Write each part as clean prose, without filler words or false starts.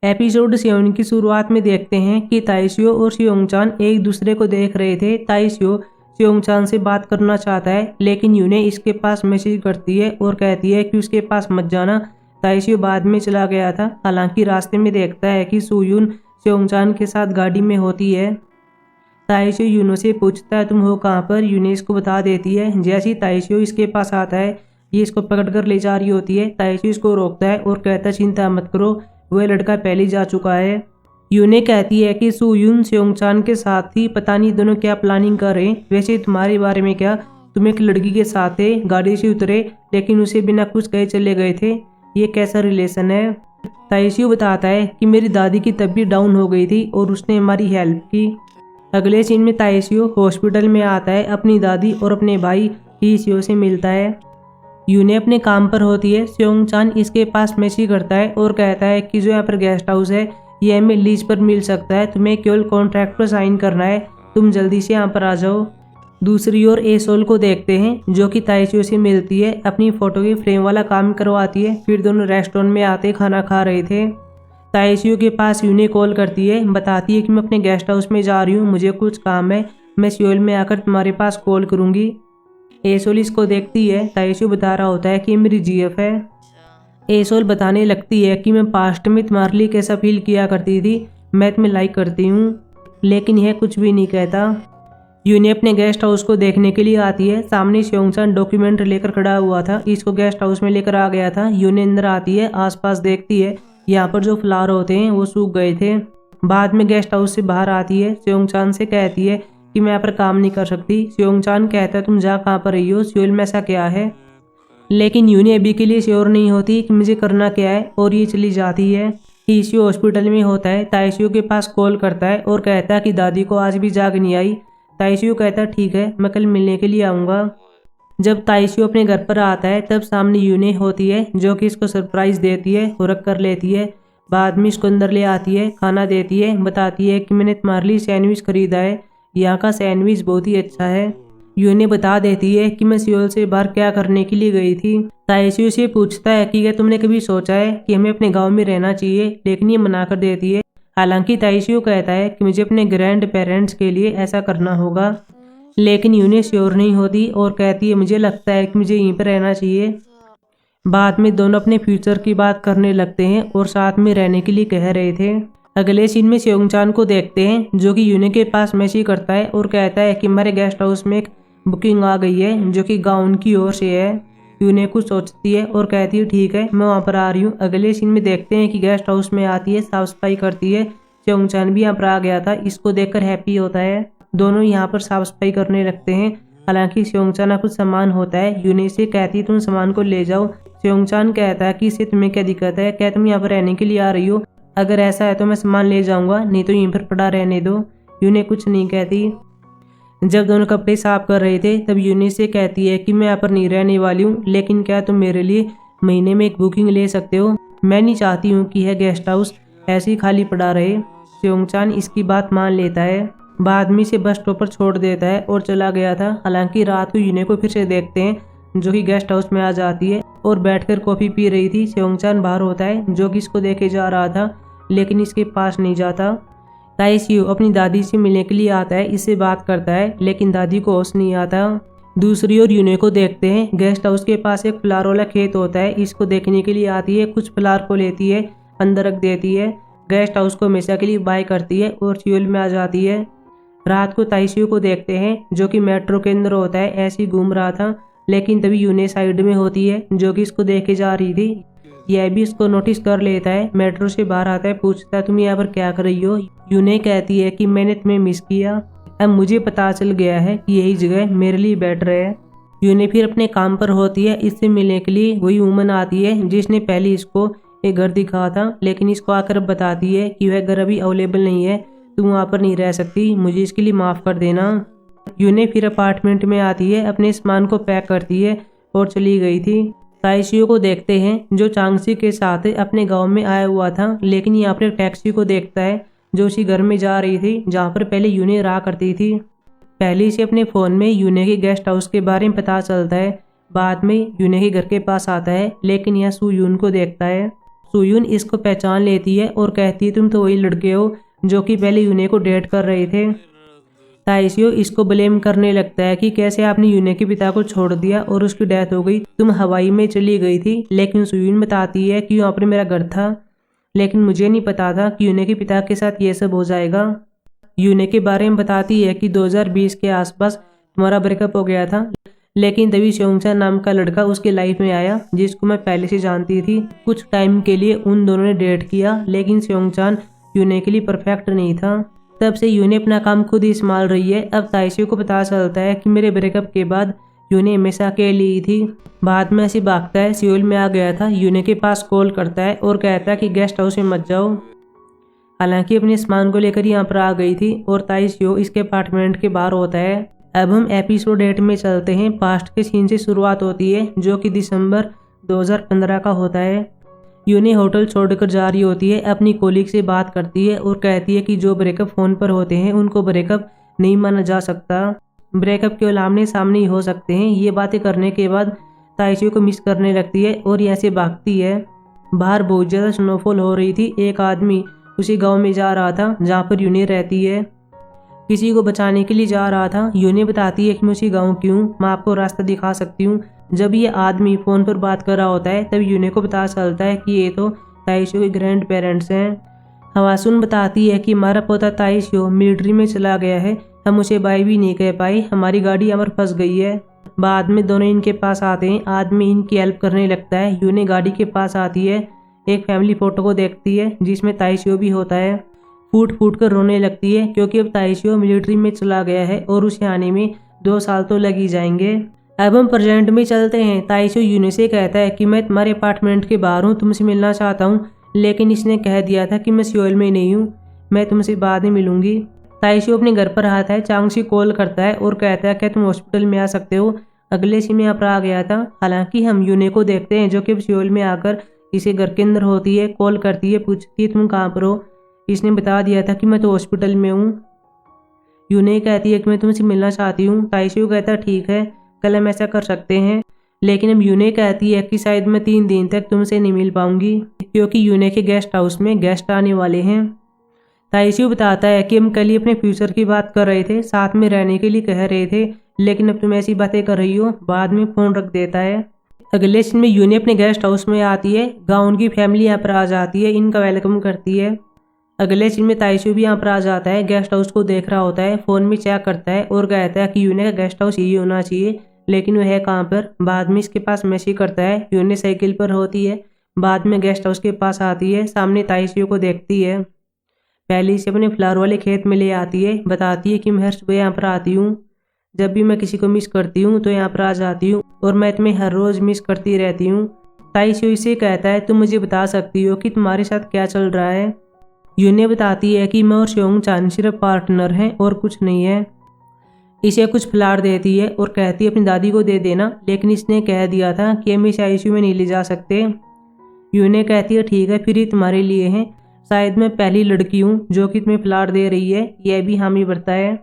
Episode 7 की शुरुआत में देखते हैं कि ताइशियो और सियोंगचान एक दूसरे को देख रहे थे। ताइशियो सियोंगचान से बात करना चाहता है, लेकिन यूने इसके पास मैसेज करती है और कहती है कि उसके पास मत जाना। ताइशियो बाद में चला गया था। हालांकि रास्ते में देखता है कि सुयून सियोंगचान के साथ गाड़ी में होती है। ताइशियो यूनो से पूछता है तुम हो कहाँ पर। यूने इसको बता देती है। जैसे ही ताइशियो इसके पास आता है, ये इसको पकड़ कर ले जा रही होती है। ताइशियो इसको रोकता है और कहता है चिंता मत करो, वह लड़का पहले जा चुका है। यूने कहती है कि सुयून सियोंगचान के साथ थी, पता नहीं दोनों क्या प्लानिंग कर रहे हैं। वैसे तुम्हारे बारे में क्या, तुम एक लड़की के साथ थे, गाड़ी से उतरे लेकिन उसे बिना कुछ कहे चले गए थे, ये कैसा रिलेशन है। ताइशियो बताता है कि मेरी दादी की तबीयत डाउन हो गई थी और उसने हमारी हेल्प की। अगले सीन में ताइशियो हॉस्पिटल में आता है, अपनी दादी और अपने भाई हीसियो से मिलता है। यूने अपने काम पर होती है। सियोंगचान इसके पास मैसेज करता है और कहता है कि जो यहाँ पर गेस्ट हाउस है ये हमें लीज पर मिल सकता है, तुम्हें केवल कॉन्ट्रैक्ट पर साइन करना है, तुम जल्दी से यहाँ पर आ जाओ। दूसरी ओर एसोल को देखते हैं जो कि ताइशियो से मिलती है, अपनी फोटो के फ्रेम वाला काम करवाती है। फिर दोनों रेस्टोरेंट में आते खाना खा रहे थे। ताइशियो के पास यूने कॉल करती है, बताती है कि मैं अपने गेस्ट हाउस में जा रही हूँ, मुझे कुछ काम है, मैं सियोल में आकर तुम्हारे पास कॉल करूँगी। एसोल इसको देखती है। ताइशियो बता रहा होता है कि मेरी जीएफ है। एसोल बताने लगती है कि मैं पास्ट में तुम्हारे लिए कैसा फील किया करती थी, मैं तुम्हें लाइक करती हूँ, लेकिन यह कुछ भी नहीं कहता। यूने अपने गेस्ट हाउस को देखने के लिए आती है। सामने सियोंगचान डॉक्यूमेंट लेकर खड़ा हुआ था, इसको गेस्ट हाउस में लेकर आ गया था। यूने अंदर आती है, आसपास देखती है, यहाँ पर जो फ्लावर होते हैं वो सूख गए थे। बाद में गेस्ट हाउस से बाहर आती है, सियोंगचान से कहती है कि मैं यहाँ पर काम नहीं कर सकती। सियोंगचान कहता है तुम जा कहाँ पर रही हो, सियोल में ऐसा क्या है। लेकिन यूने अभी के लिए श्योर नहीं होती कि मुझे करना क्या है और ये चली जाती है। हीसियो हॉस्पिटल में होता है। ताइशियो के पास कॉल करता है और कहता है कि दादी को आज भी जाग नहीं आई। ताइशियो कहता है ठीक है, मैं कल मिलने के लिए आऊँगा। जब ताइशियो अपने घर पर आता है तब सामने यूने होती है जो कि इसको सरप्राइज़ देती है और रख कर लेती है। बाद में इसको अंदर ले आती है, खाना देती है, बताती है कि मैंने तुम्हारे लिए सैंडविच खरीदा है, यहाँ का सैंडविच बहुत ही अच्छा है। यूने बता देती है कि मैं सियोल से बाहर क्या करने के लिए गई थी। ताइशियो से पूछता है कि क्या तुमने कभी सोचा है कि हमें अपने गांव में रहना चाहिए, लेकिन ये मना कर देती है। हालांकि ताइशियो कहता है कि मुझे अपने ग्रैंड पेरेंट्स के लिए ऐसा करना होगा, लेकिन यूने श्योर नहीं होती और कहती है मुझे लगता है कि मुझे यहीं पर रहना चाहिए। बाद में दोनों अपने फ्यूचर की बात करने लगते हैं और साथ में रहने के लिए कह रहे थे। अगले सीन में सियोंगचान को देखते हैं जो कि यूने के पास मैसेज करता है और कहता है कि हमारे गेस्ट हाउस में एक बुकिंग आ गई है जो कि गाउन की ओर से है। यूने कुछ सोचती है और कहती है ठीक है, मैं वहाँ पर आ रही हूँ। अगले सीन में देखते हैं कि गेस्ट हाउस में आती है, साफ सफाई करती है। सियोंगचान भी यहाँ पर आ गया था, इसको देखकर हैप्पी होता है। दोनों यहाँ पर साफ सफाई करने लगते हैं। हालांकि सियोंगचान कुछ सामान होता है, यूने से कहती है तुम सामान को ले जाओ। सियोंगचान कहता है कि इससे तुम्हें क्या दिक्कत है, क्या तुम यहाँ पर रहने के लिए आ रही हो, अगर ऐसा है तो मैं सामान ले जाऊंगा, नहीं तो यहीं पर पड़ा रहने दो। यूने कुछ नहीं कहती। जब दोनों कपड़े साफ कर रहे थे तब यूने से कहती है कि मैं यहाँ पर नहीं रहने वाली हूँ, लेकिन क्या तुम मेरे लिए महीने में एक बुकिंग ले सकते हो, मैं नहीं चाहती हूँ कि यह गेस्ट हाउस ऐसे ही खाली पड़ा रहे। सियोंगचान इसकी बात मान लेता है। बाद में इसे बस स्टॉप पर छोड़ देता है और चला गया था। हालांकि रात को यूने को फिर से देखते हैं जो कि गेस्ट हाउस में आ जाती है और बैठकर कॉफ़ी पी रही थी। सियोंगचान बाहर होता है जो कि इसको देखे जा रहा था, लेकिन इसके पास नहीं जाता। ताइशियो अपनी दादी से मिलने के लिए आता है, इससे बात करता है, लेकिन दादी को होश नहीं आता। दूसरी ओर यूने को देखते हैं। गेस्ट हाउस के पास एक फ्लावर वाला खेत होता है, इसको देखने के लिए आती है, कुछ फ्लावर को लेती है, अंदर रख देती है, गेस्ट हाउस को हमेशा के लिए बाय करती है और सियोल में आ जाती है। रात को ताइशियो को देखते हैं जो कि मेट्रो के अंदर होता है, ऐसे ही घूम रहा था, लेकिन तभी यूने साइड में होती है जो कि इसको देखे जा रही थी। यह भी इसको नोटिस कर लेता है। मेट्रो से बाहर आता है, पूछता है तुम यहाँ पर क्या कर रही हो। यूने कहती है कि मैंने तुम्हें मिस किया, अब मुझे पता चल गया है कि यही जगह मेरे लिए बेटर है। यूने फिर अपने काम पर होती है। इससे मिलने के लिए वही वूमन आती है जिसने पहले इसको एक घर दिखाया था, लेकिन इसको आकर बताती है कि वह घर अभी अवेलेबल नहीं है, तुम वहाँ पर नहीं रह सकती, मुझे इसके लिए माफ़ कर देना। यूने फिर अपार्टमेंट में आती है, अपने सामान को पैक करती है और चली गई थी। ताइशियो को देखते हैं जो चांगसी के साथ अपने गांव में आया हुआ था, लेकिन यहाँ पर टैक्सी को देखता है जो उसी घर में जा रही थी जहाँ पर पहले यूने रहा करती थी। पहले से अपने फ़ोन में यूने के गेस्ट हाउस के बारे में पता चलता है। बाद में यूने के घर के पास आता है, लेकिन यह सुयून को देखता है। सुयुन इसको पहचान लेती है और कहती है तुम तो वही लड़के हो जो कि पहले यूने को डेट कर रहे थे। ताइशियो इसको ब्लेम करने लगता है कि कैसे आपने यूने के पिता को छोड़ दिया और उसकी डेथ हो गई, तुम हवाई में चली गई थी। लेकिन सुयुन बताती है कि वहाँ पर मेरा घर था, लेकिन मुझे नहीं पता था कि यूने के पिता के साथ ये सब हो जाएगा। यूने के बारे में बताती है कि 2020 के आसपास तुम्हारा ब्रेकअप हो गया था, लेकिन तभी स्योंगचान नाम का लड़का उसके लाइफ में आया जिसको मैं पहले से जानती थी। कुछ टाइम के लिए उन दोनों ने डेट किया, लेकिन स्योंगचान यूने के लिए परफेक्ट नहीं था। तब से यूने अपना काम खुद ही संभाल रही है। अब ताइशियो को पता चलता है कि मेरे ब्रेकअप के बाद यूने हमेशा अकेली ही थी। बाद में ऐसे भागता है सियोल में आ गया था, यूने के पास कॉल करता है और कहता है कि गेस्ट हाउस में मत जाओ। हालांकि अपने सामान को लेकर यहाँ पर आ गई थी और ताइशियो इसके अपार्टमेंट के बाहर होता है। अब हम एपिसोड 8 में चलते हैं। पास्ट के सीन से शुरुआत होती है जो कि दिसंबर 2015 का होता है। यूने होटल छोड़कर जा रही होती है, अपनी कोलीग से बात करती है और कहती है कि जो ब्रेकअप फ़ोन पर होते हैं उनको ब्रेकअप नहीं माना जा सकता, ब्रेकअप केवल आमने सामने ही हो सकते हैं। ये बातें करने के बाद ताइशियो को मिस करने लगती है और यहाँ से भागती है। बाहर बहुत ज़्यादा स्नोफॉल हो रही थी। एक आदमी उसी गांव में जा रहा था जहाँ पर यूने रहती है, किसी को बचाने के लिए जा रहा था। यूने बताती है कि मैं उसी गाँव की हूँ, मैं आपको रास्ता दिखा सकती हूँ। जब ये आदमी फ़ोन पर बात कर रहा होता है तब यूने को पता चलता है कि ये तो ताइशियो के ग्रैंड पेरेंट्स हैं। हवासुन बताती है कि हमारा पोता ताइशियो मिलिट्री में चला गया है, हम उसे बाय भी नहीं कह पाए, हमारी गाड़ी अमर फंस गई है। बाद में दोनों इनके पास आते हैं, आदमी इनकी हेल्प करने लगता है। यूने गाड़ी के पास आती है, एक फैमिली फ़ोटो को देखती है जिसमें ताइशियो भी होता है। फूट फूट कर रोने लगती है क्योंकि अब ताइशियो मिलिट्री में चला गया है और उसे आने में 2 साल तो लग ही जाएंगे। अब हम प्रेजेंट में चलते हैं। ताइशियो यूने से कहता है कि मैं तुम्हारे अपार्टमेंट के बाहर हूँ, तुमसे मिलना चाहता हूँ, लेकिन इसने कह दिया था कि मैं सियोल में नहीं हूँ, मैं तुमसे बाद में मिलूंगी। ताइशियो अपने घर पर आता है, चांगसी कॉल करता है और कहता है कि तुम हॉस्पिटल में आ सकते हो। अगले सीन में यहाँ पर आ गया था। हालांकि हम यूने को देखते हैं जो कि सियोल में आकर इसे घर के अंदर होती है, कॉल करती है, पूछती है तुम कहाँ पर हो। इसने बता दिया था कि मैं तो हॉस्पिटल में हूँ। यूने कहती है कि मैं तुमसे मिलना चाहती हूँ। ताइशियो कहता है ठीक है, कल हम ऐसा कर सकते हैं। लेकिन अब यूने कहती है कि शायद मैं 3 दिन तक तुमसे नहीं मिल पाऊंगी क्योंकि यूने के गेस्ट हाउस में गेस्ट आने वाले हैं। ताइशियो बताता है कि हम कल ही अपने फ्यूचर की बात कर रहे थे, साथ में रहने के लिए कह रहे थे, लेकिन अब तुम ऐसी बातें कर रही हो। बाद में फ़ोन रख देता है। अगले सीन में यूने अपने गेस्ट हाउस में आती है, गाँव की फैमिली यहाँ पर आ जाती है, इनका वेलकम करती है। अगले सीन में ताइशियो भी यहाँ पर आ जाता है, गेस्ट हाउस को देख रहा होता है, फ़ोन में चेक करता है और कहता है कि यूने का गेस्ट हाउस यही होना चाहिए, लेकिन वह है कहाँ पर। बाद में इसके पास मैसेज करता है, यूने साइकिल पर होती है। बाद में गेस्ट हाउस के पास आती है, सामने ताइशियो को देखती है, पहले इसे अपने फ्लावर वाले खेत में ले आती है। बताती है कि मैं हर सुबह यहाँ पर आती हूँ, जब भी मैं किसी को मिस करती हूँ तो यहाँ पर आ जाती हूँ और मैं तुम्हें हर रोज़ मिस करती रहती हूँ। ताइशियो इसे कहता है तुम मुझे बता सकती हो कि तुम्हारे साथ क्या चल रहा है। यूने बताती है कि मैं और स्योंगचान सिर्फ पार्टनर हैं और कुछ नहीं है। इसे कुछ फ्लावर देती है और कहती है अपनी दादी को दे देना, लेकिन इसने कह दिया था कि हम इसे आईसीयू में नहीं ले जा सकते। यूने कहती है ठीक है, फिर ये तुम्हारे लिए हैं, शायद मैं पहली लड़की हूँ जो कि तुम्हें फ्लावर दे रही है, यह भी हामी भरता है।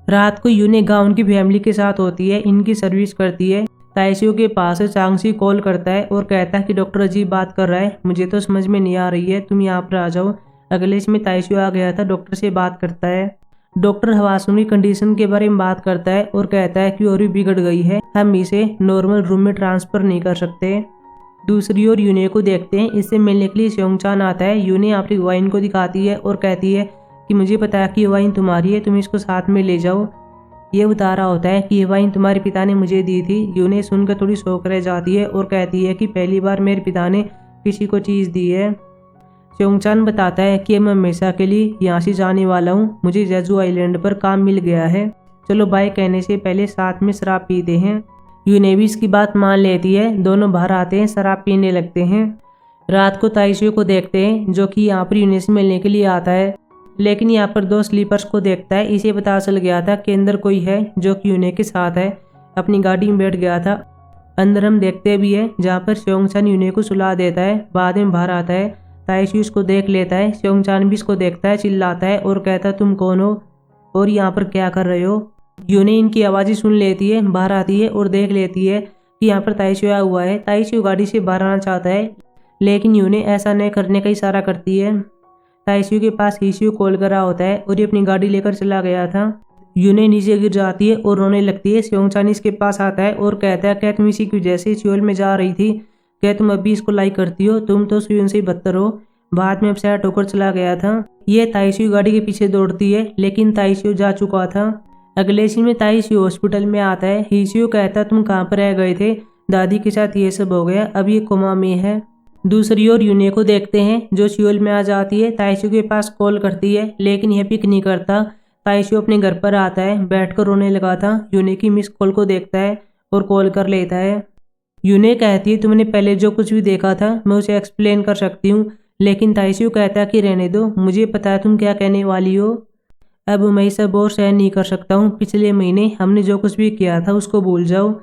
रात को यूने गाँव की फैमिली के साथ होती है, इनकी सर्विस करती है। ताइशियो के पास चांगसी कॉल करता है और कहता है कि डॉक्टर अजीब बात कर रहा है, मुझे तो समझ में नहीं आ रही है, तुम यहाँ पर आ जाओ। अगले इसमें ताइशियो आ गया था, डॉक्टर से बात करता है। डॉक्टर हवासुन की कंडीशन के बारे में बात करता है और कहता है कि और भी बिगड़ गई है, हम इसे नॉर्मल रूम में ट्रांसफ़र नहीं कर सकते। दूसरी ओर यूने को देखते हैं, इससे मिलने के लिए स्योंगचान आता है। यूने अपनी वाइन को दिखाती है और कहती है कि मुझे पता है कि ये वाइन तुम्हारी है, तुम इसको साथ में ले जाओ। ये बता रहा होता है कि ये वाइन तुम्हारे पिता ने मुझे दी थी। यूने सुनकर थोड़ी शौक रह जाती है और कहती है कि पहली बार मेरे पिता ने किसी को चीज़ दी है। स्योंगचान बताता है कि मैं हमेशा के लिए यहाँ से जाने वाला हूँ, मुझे जेजू आइलैंड पर काम मिल गया है, चलो बाय कहने से पहले साथ में शराब पीते हैं। यूने भी इसकी बात मान लेती है, दोनों बाहर आते हैं, शराब पीने लगते हैं। रात को ताइशियो को देखते हैं जो कि यहाँ पर यूने से मिलने के लिए आता है, लेकिन यहाँ पर 2 स्लीपर्स को देखता है। इसे पता चल गया था कि अंदर कोई है जो कि यूने के साथ है, अपनी गाड़ी में बैठ गया था। अंदर हम देखते भी है जहाँ पर स्योंगचान यूने को सुला देता है। बाद में बाहर आता है, ताइशियो उसको देख लेता है, स्योंगचान भी इसको देखता है, चिल्लाता है और कहता है तुम कौन हो और यहाँ पर क्या कर रहे हो। यूने इनकी आवाज़ें सुन लेती है, बाहर आती है और देख लेती है कि यहाँ पर ताइशियो आया हुआ है। ताइशियो गाड़ी से बाहर आना चाहता है, लेकिन यूने ऐसा न करने का इशारा करती है। ताइसियो के पास हिसियो कॉल कर रहा होता है और ये अपनी गाड़ी लेकर चला गया था। यूने नीचे गिर जाती है और रोने लगती है। स्योंगचान इसके पास आता है और कहता है क्या तुम इसी की वजह से सियोल में जा रही थी, क्या तुम अभी इसको लाइक करती हो, तुम तो सुयन से ही बदतर हो, बाद में अपसेट होकर चला गया था। ये ताइसियो गाड़ी के पीछे दौड़ती है लेकिन ताइसियो जा चुका था। अगले सीन में ताइसियो हॉस्पिटल में आता है। हिसियो कहता तुम कहाँ पर रह गए थे, दादी के साथ ये सब हो गया, अब ये कोमा में है। दूसरी ओर यूने को देखते हैं जो सियोल में आ जाती है। ताइसियो के पास कॉल करती है लेकिन यह पिक नहीं करता। ताइसियो अपने घर पर आता है, बैठकर रोने लगा था। यूने की मिस कॉल को देखता है और कॉल कर लेता है। यूने कहती है तुमने पहले जो कुछ भी देखा था मैं उसे एक्सप्लेन कर सकती हूँ, लेकिन ताइसियो कहता है कि रहने दो, मुझे पता है तुम क्या कहने वाली हो, अब मैं सब और सहन नहीं कर सकता हूँ, पिछले महीने हमने जो कुछ भी किया था उसको भूल जाओ।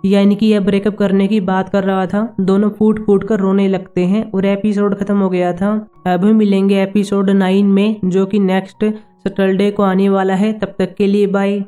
यानी कि यह ब्रेकअप करने की बात कर रहा था। दोनों फूट फूट कर रोने लगते हैं और एपिसोड खत्म हो गया था। अब हम मिलेंगे एपिसोड 9 में जो कि नेक्स्ट सैटरडे को आने वाला है। तब तक के लिए बाय।